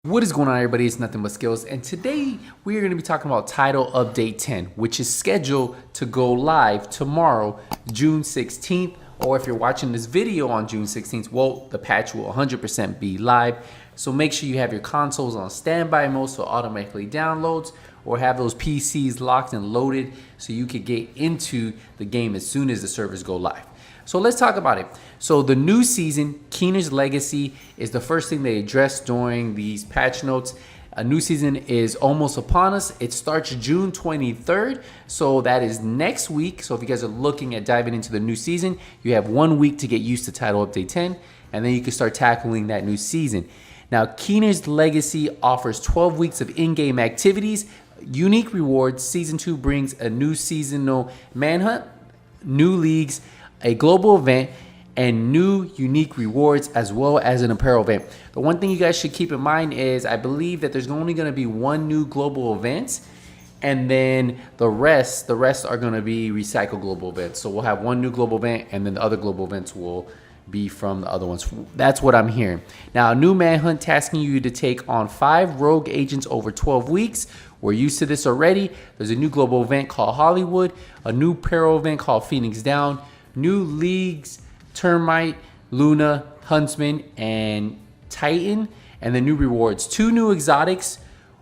What is going on, everybody? It's Nothing But Skills, and today we are going to be talking about Title Update 10, which is scheduled to go live tomorrow, June 16th, or if you're watching this video on June 16th, well, the patch will 100% be live. So make sure you have your consoles on standby mode so it automatically downloads, or have those PCs locked and loaded so you could get into the game as soon as the servers go live. So let's talk about it. So the new season, Keener's Legacy, is the first thing they addressed during these patch notes. A new season is almost upon us. It starts June 23rd, so that is next week. So if you guys are looking at diving into the new season, you have 1 week to get used to Title Update 10, and then you can start tackling that new season. Now, Keener's Legacy offers 12 weeks of in-game activities, unique rewards. Season 2 brings a new seasonal manhunt, new leagues, a global event, and new unique rewards, as well as an apparel event. The one thing you guys should keep in mind is I believe that there's only going to be one new global event, and then the rest are going to be recycled global events. So we'll have one new global event, and then the other global events will be from the other ones. That's what I'm hearing. Now, a new manhunt tasking you to take on 5 rogue agents over 12 weeks. We're used to this already. There's a new global event called Hollywood, a new apparel event called Phoenix Down, new leagues, Termite, Luna, Huntsman, and Titan, and the new rewards: 2 new exotics,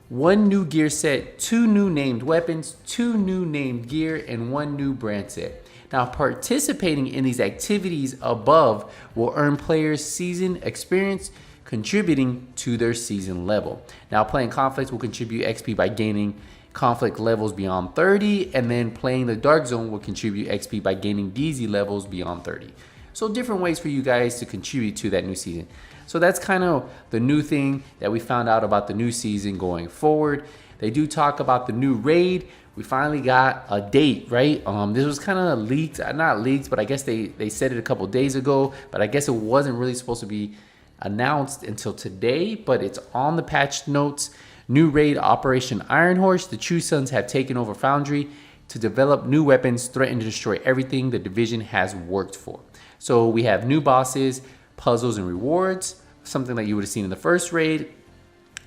1 new gear set, 2 new named weapons, 2 new named gear, and 1 new brand set. Now, participating in these activities above will earn players season experience, contributing to their season level. Now, playing conflicts will contribute XP by gaining conflict levels beyond 30, and then playing the Dark Zone will contribute XP by gaining DZ levels beyond 30. So different ways for you guys to contribute to that new season. So that's kind of the new thing that we found out about the new season going forward. They do talk about the new raid. We finally got a date, right? This was kind of leaked, not leaked, but I guess they said it a couple days ago, but I guess it wasn't really supposed to be announced until today, but it's on the patch notes. New raid, Operation Ironhorse. The True Sons have taken over Foundry to develop new weapons, threaten to destroy everything the division has worked for. So we have new bosses, puzzles, and rewards, something that you would have seen in the first raid.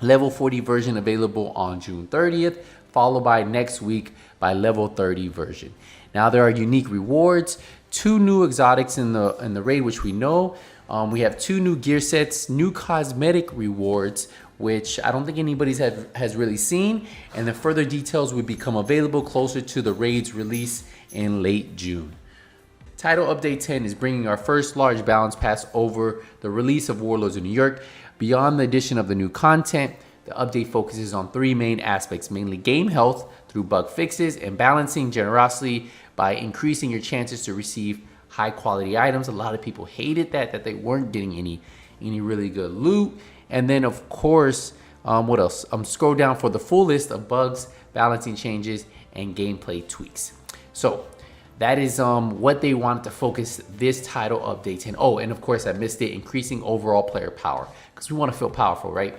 Level 40 version available on June 30th, followed by next week by level 30 version. Now there are unique rewards, 2 new exotics in the raid, which we know. We have 2 new gear sets, new cosmetic rewards, which I don't think anybody's has really seen, and the further details will become available closer to the raid's release in late June. Title Update 10 is bringing our first large balance pass over the release of Warlords of New York. Beyond the addition of the new content, the update focuses on 3 main aspects, mainly game health through bug fixes and balancing generosity by increasing your chances to receive high quality items. A lot of people hated that they weren't getting any really good loot. And then of course, what else? Scroll down for the full list of bugs, balancing changes, and gameplay tweaks. So that is what they wanted to focus this Title Update 10. Oh, and of course I missed it, increasing overall player power, because we want to feel powerful, right?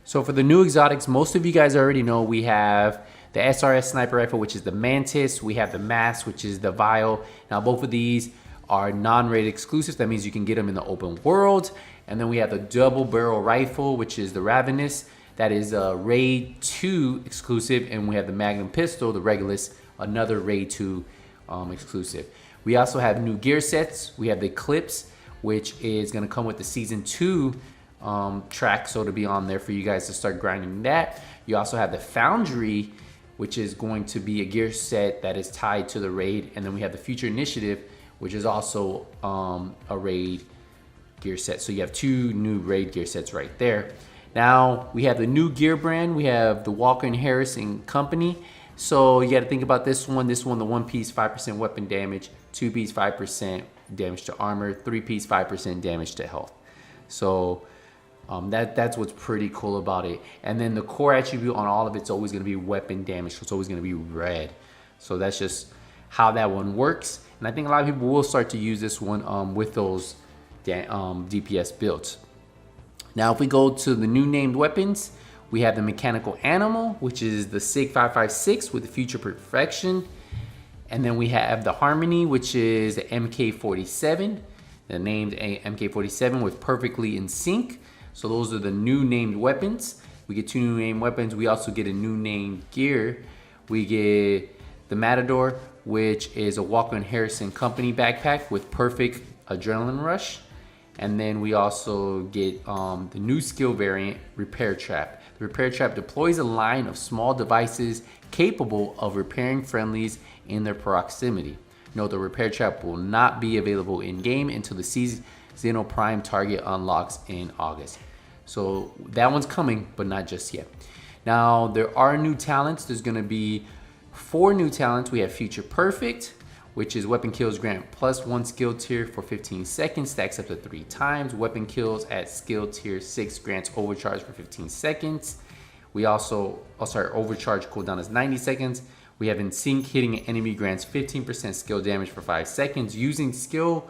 So for the new exotics, most of you guys already know we have the SRS sniper rifle, which is the Mantis. We have the Mask, which is the Vial. Now both of these are non-raid exclusives. That means you can get them in the open world. And then we have the double barrel rifle, which is the Ravenous. That is a raid 2 exclusive. And we have the Magnum pistol, the Regulus, another raid 2 exclusive. We also have new gear sets. We have the Eclipse, which is gonna come with the season 2 track, so to be on there for you guys to start grinding that. You also have the Foundry, which is going to be a gear set that is tied to the raid. And then we have the Future Initiative, which is also a raid gear set. So you have 2 new raid gear sets right there. Now we have the new gear brand. We have the Walker and Harris and Company. So you got to think about this one. The 1 piece 5% weapon damage, 2 piece 5% damage to armor, 3 piece 5% damage to health. So that's what's pretty cool about it. And then the core attribute on all of it's always going to be weapon damage. So it's always going to be red. So that's just how that one works. And I think a lot of people will start to use this one with those DPS builds. Now if we go to the new named weapons, we have the Mechanical Animal, which is the SIG 556 with the Future Perfection. And then we have the Harmony, which is the MK47, the named MK47 with Perfectly in Sync. So those are the new named weapons. We get 2 new named weapons. We also get a new named gear. We get the Matador, which is a Walker and Harrison Company backpack with perfect adrenaline rush. And then we also get the new skill variant, Repair Trap. The Repair Trap deploys a line of small devices capable of repairing friendlies in their proximity. Note the Repair Trap will not be available in-game until the seasonal prime target unlocks in August. So that one's coming, but not just yet. Now, there are new talents. There's gonna be 4 new talents. We have Future Perfect, which is weapon kills grant +1 skill tier for 15 seconds, stacks up to 3 times. Weapon kills at skill tier 6 grants overcharge for 15 seconds. We also, overcharge cooldown is 90 seconds. We have In Sync, hitting an enemy grants 15% skill damage for 5 seconds. Using skill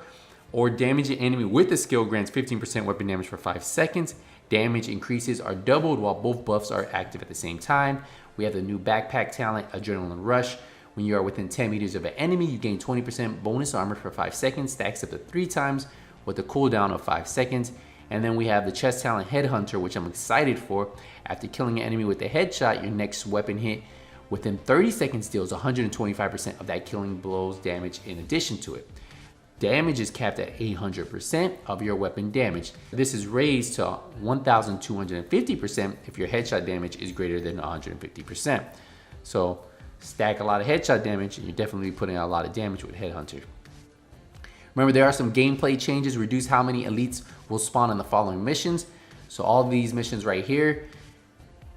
or damaging enemy with a skill grants 15% weapon damage for 5 seconds. Damage increases are doubled while both buffs are active at the same time. We have the new backpack talent, Adrenaline Rush. When you are within 10 meters of an enemy, you gain 20% bonus armor for 5 seconds, stacks up to 3 times with a cooldown of 5 seconds. And then we have the chest talent, Headhunter, which I'm excited for. After killing an enemy with a headshot, your next weapon hit within 30 seconds deals 125% of that killing blow's damage in addition to it. Damage is capped at 800% of your weapon damage. This is raised to 1,250% if your headshot damage is greater than 150%. So stack a lot of headshot damage and you're definitely putting out a lot of damage with Headhunter. Remember, there are some gameplay changes. Reduce how many elites will spawn in the following missions. So all of these missions right here,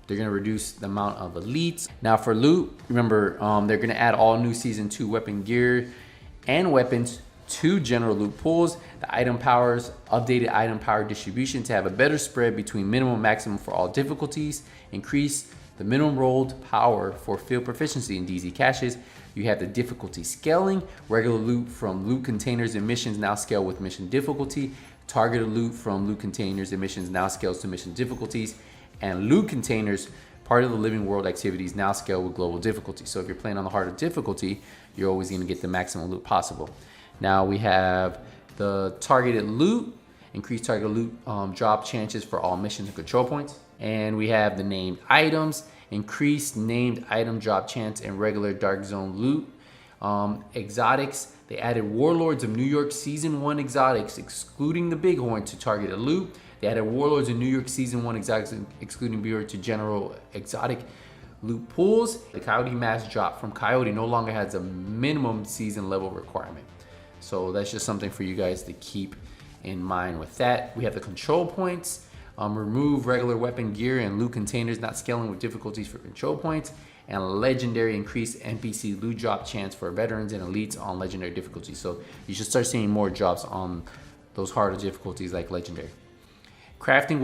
they're gonna reduce the amount of elites. Now for loot, remember, they're gonna add all new Season 2 weapon gear and weapons to general loot pools. The item powers, updated item power distribution to have a better spread between minimum and maximum for all difficulties. Increase the minimum rolled power for field proficiency in DZ caches. You have the difficulty scaling. Regular loot from loot containers and missions now scale with mission difficulty. Targeted loot from loot containers and missions now scales to mission difficulties. And loot containers, part of the living world activities, now scale with global difficulty. So if you're playing on the harder difficulty, you're always gonna get the maximum loot possible. Now we have the targeted loot, increased targeted loot drop chances for all missions and control points. And we have the named items, increased named item drop chance and regular dark zone loot. Exotics, they added Warlords of New York Season 1 exotics, excluding the Bighorn, to targeted loot. They added Warlords of New York Season 1 exotics, excluding Bighorn, to general exotic loot pools. The Coyote Mask drop from Coyote no longer has a minimum season level requirement. So that's just something for you guys to keep in mind with that. We have the control points. Remove regular weapon gear and loot containers not scaling with difficulties for control points. And legendary, increased NPC loot drop chance for veterans and elites on legendary difficulties. So you should start seeing more drops on those harder difficulties like legendary. Crafting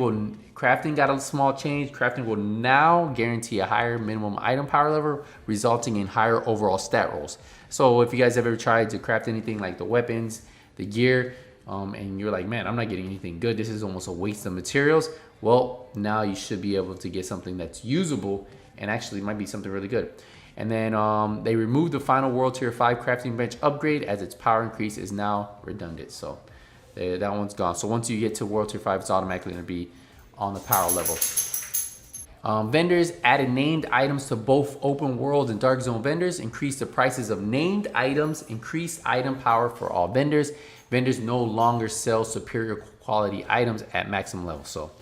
got a small change. Crafting will now guarantee a higher minimum item power level, resulting in higher overall stat rolls. So if you guys have ever tried to craft anything like the weapons, the gear, and you're like, man, I'm not getting anything good, this is almost a waste of materials. Well, now you should be able to get something that's usable and actually might be something really good. And then they removed the final World Tier 5 crafting bench upgrade as its power increase is now redundant. So that one's gone. So once you get to World Tier 5, it's automatically going to be on the power level. Vendors added named items to both open world and dark zone vendors. Increased the prices of named items. Increased item power for all vendors. Vendors no longer sell superior quality items at maximum level. So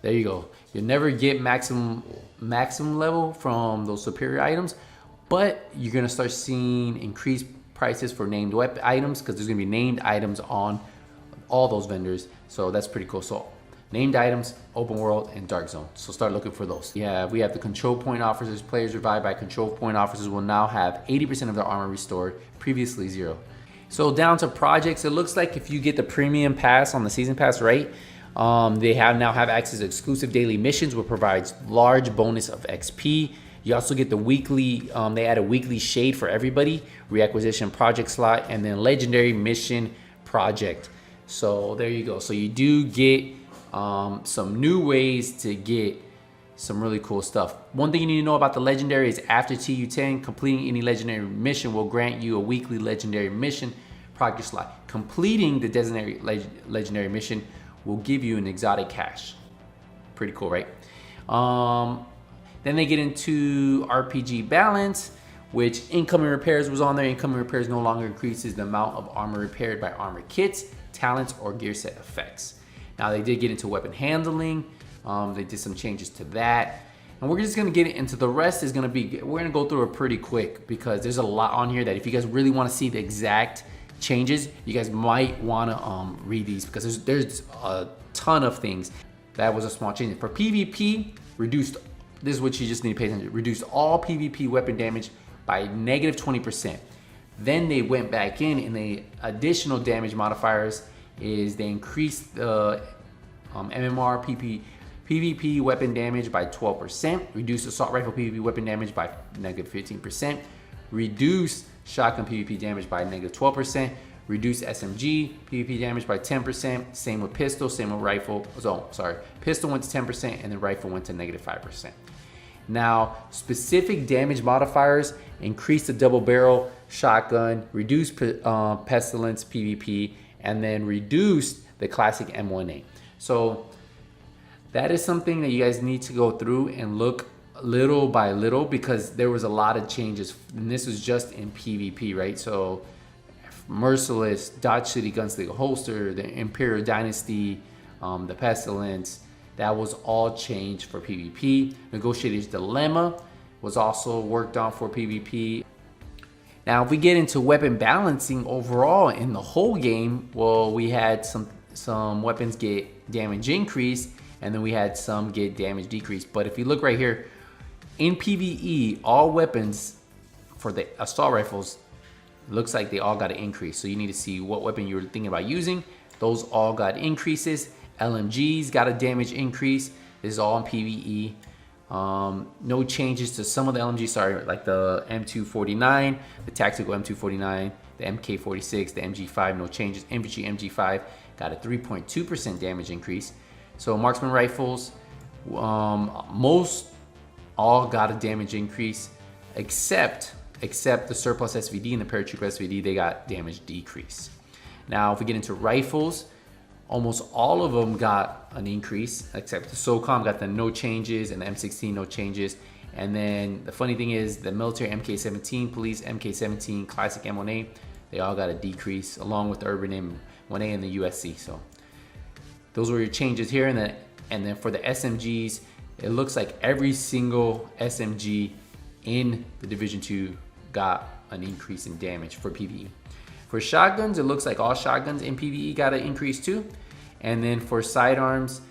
there you go. You'll never get maximum level from those superior items, but you're gonna start seeing increased prices for named items because there's gonna be named items on all those vendors. So that's pretty cool. So named items, open world, and dark zone. So start looking for those. We have the control point officers. Players revived by control point officers will now have 80% of their armor restored, previously 0. So down to projects, it looks like if you get the premium pass on the season pass, right? They now have access to exclusive daily missions, which provides large bonus of XP. You also get the weekly, they add a weekly shade for everybody, reacquisition project slot, and then legendary mission project. So there you go. So you do get some new ways to get some really cool stuff. One thing you need to know about the legendary is after TU10, completing any legendary mission will grant you a weekly legendary mission project slot. Completing the designated legendary mission will give you an exotic cache. Pretty cool, right? Then they get into RPG balance, which incoming repairs was on there. Incoming repairs no longer increases the amount of armor repaired by armor kits, talents, or gear set effects. Now they did get into weapon handling. They did some changes to that. And we're just gonna get into the rest is gonna be, we're gonna go through it pretty quick because there's a lot on here that if you guys really wanna see the exact changes, you guys might wanna read these because there's a ton of things. That was a small change. For PvP, reduced, this is what you just need to pay attention to, reduced all PvP weapon damage by negative 20%. Then they went back in and the additional damage modifiers is they increased the MMR PvP weapon damage by 12%, reduced assault rifle PvP weapon damage by negative 15%, reduced shotgun PvP damage by negative 12%, reduced SMG PvP damage by 10%, same with pistol, same with rifle. So, sorry, pistol went to 10% and the rifle went to negative 5%. Now, specific damage modifiers increased the double barrel shotgun, reduced pestilence PvP, and then reduced the classic M1A. So that is something that you guys need to go through and look little by little because there was a lot of changes. And this was just in PvP, right? So Merciless, Dodge City Gunslinger Holster, the Imperial Dynasty, the Pestilence, that was all changed for PvP. Negotiator's Dilemma was also worked on for PvP. Now, if we get into weapon balancing overall in the whole game, well, we had some weapons get damage increase, and then we had some get damage decrease. But if you look right here, in PvE, all weapons for the assault rifles, looks like they all got an increase. So you need to see what weapon you were thinking about using. Those all got increases. LMGs got a damage increase. This is all in PvE. No changes to some of the LMGs, sorry, like the M249, the tactical M249, the MK46, the MG5, no changes. Infantry MG5 got a 3.2% damage increase. So marksman rifles, most all got a damage increase, except the surplus SVD and the paratrooper SVD, they got damage decrease. Now, if we get into rifles, almost all of them got an increase, except the SOCOM got the no changes and the M16 no changes. And then the funny thing is the military MK17, police MK17, classic M1A, they all got a decrease along with the urban M1A and the USC. So those were your changes here. And then for the SMGs, it looks like every single SMG in the Division 2 got an increase in damage for PvE. For shotguns, it looks like all shotguns in PvE got an increase too. And then for sidearms,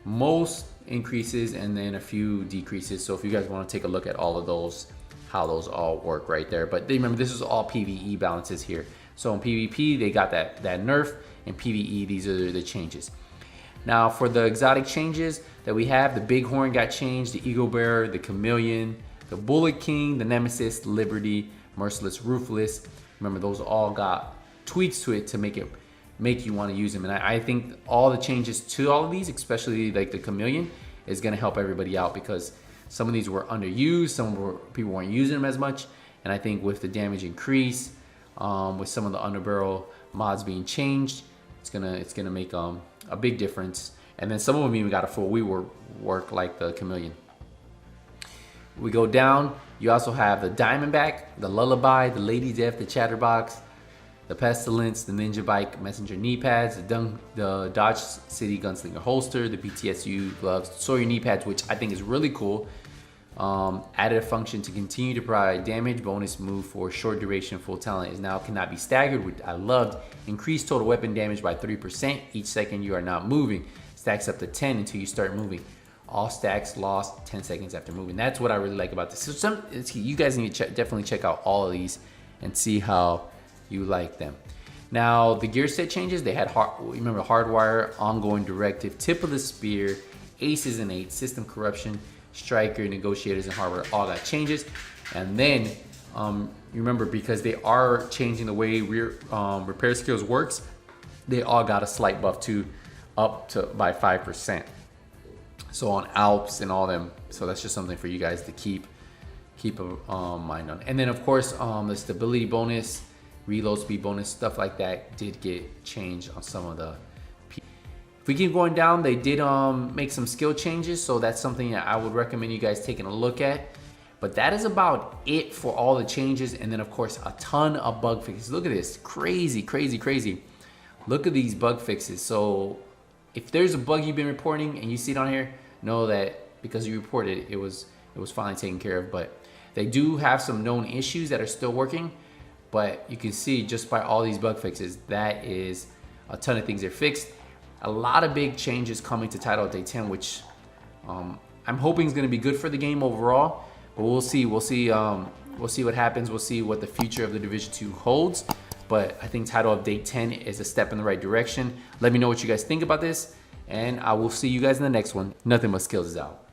most increases and then a few decreases. So if you guys want to take a look at all of those, how those all work right there. But remember, this is all PvE balances here. So in PvP, they got that nerf. In PvE, these are the changes. Now for the exotic changes that we have, the Bighorn got changed, the Eagle Bearer, the Chameleon, the Bullet King, the Nemesis, Liberty, Merciless, Ruthless. Remember, those all got tweaks to it to make you want to use them. And I think all the changes to all of these, especially like the Chameleon, is going to help everybody out because some of these were underused, people weren't using them as much. And I think with the damage increase, with some of the underbarrel mods being changed, it's gonna make a big difference. And then some of them even got a full rework like the Chameleon. We go down, you also have the Diamondback, the Lullaby, the Lady Death, the Chatterbox, the Pestilence, the Ninja Bike Messenger knee pads, the Dodge City Gunslinger holster, the PTSU gloves, Sawyer knee pads, which I think is really cool. Added a function to continue to provide damage bonus move for short duration full talent is now cannot be staggered, which I loved. Increased total weapon damage by 3% each second you are not moving. Stacks up to 10 until you start moving. All stacks lost 10 seconds after moving. That's what I really like about this. So you guys need to definitely check out all of these and see how you like them. Now the gear set changes, they had remember Hardwire, Ongoing Directive, Tip of the Spear, Aces and Eights, System Corruption, Striker, Negotiators, and Hardware all got changes. And then remember, because they are changing the way repair skills works, they all got a slight buff too, up to by 5%. So on Alps and all them, so that's just something for you guys to keep a mind on. And then of course the stability bonus, reload speed bonus, stuff like that did get changed on some of the. If we keep going down, they did make some skill changes, so that's something that I would recommend you guys taking a look at. But that is about it for all the changes, and then of course a ton of bug fixes. Look at this, crazy, crazy, crazy. Look at these bug fixes. So if there's a bug you've been reporting and you see it on here, know that because you reported it, it was finally taken care of. But they do have some known issues that are still working, but you can see just by all these bug fixes, that is a ton of things are fixed. A lot of big changes coming to Title Update 10, which I'm hoping is going to be good for the game overall. But we'll see. We'll see what happens. We'll see what the future of the Division 2 holds. But I think Title Update 10 is a step in the right direction. Let me know what you guys think about this, and I will see you guys in the next one. Nothing But Skills is out.